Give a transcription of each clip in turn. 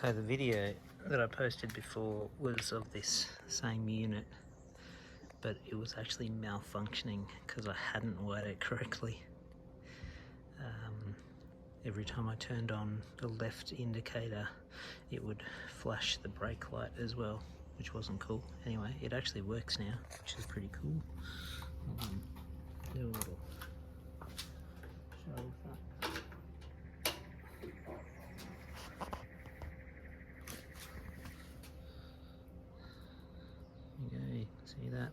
So the video that I posted before was of this same unit, but it was actually malfunctioning because I hadn't wired it correctly. Every time I turned on the left indicator, it would flash the brake light as well, which wasn't cool. Anyway, it actually works now, which is pretty cool. Do a little show of that. There you go, you can see that.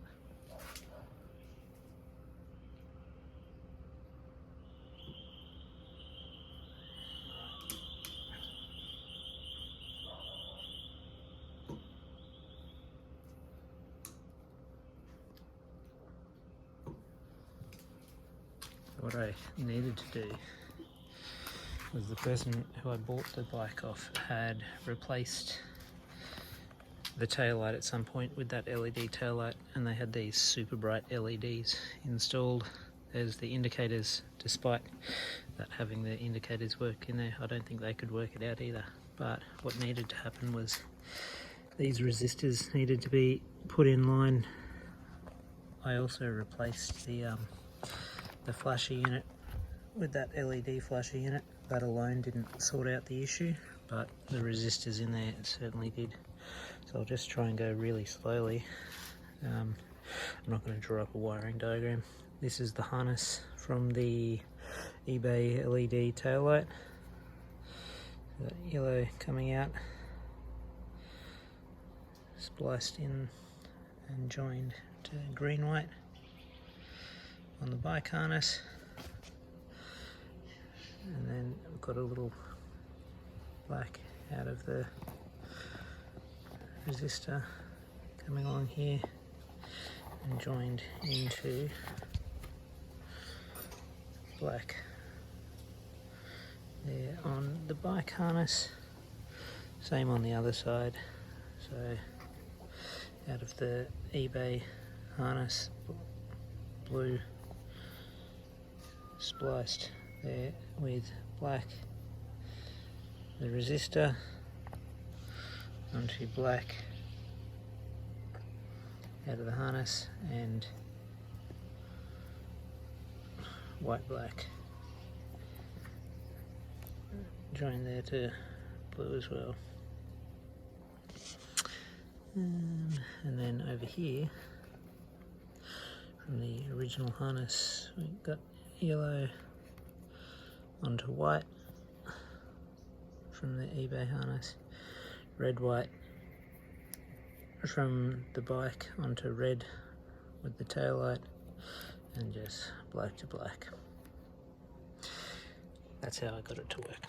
What I needed to do was, the person who I bought the bike off had replaced the taillight at some point with that LED taillight, and they had these super bright LEDs installed as the indicators. Despite that having the indicators work in there, I don't think they could work it out either. But what needed to happen was these resistors needed to be put in line. I also replaced the flasher unit with that LED flasher unit. That alone didn't sort out the issue, but the resistors in there certainly did. So I'll just try and go really slowly. I'm not going to draw up a wiring diagram. This is the harness from the eBay LED taillight. That yellow coming out, spliced in and joined to green white on the bike harness, and then we've got a little black out of the resistor coming along here and joined into black there on the bike harness. Same on the other side. So out of the eBay harness, blue spliced there with black, the resistor onto black out of the harness, and white black joined there to blue as well. And then over here, from the original harness, we got yellow onto white from the eBay harness, red white from the bike onto red with the taillight, and just black to black. That's how I got it to work.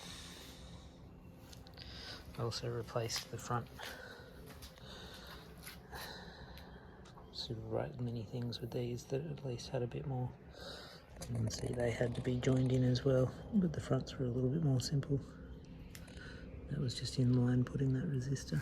I also replaced the front super bright mini things with these that at least had a bit more. You can see they had to be joined in as well, but the fronts were a little bit more simple. That was just in line putting that resistor.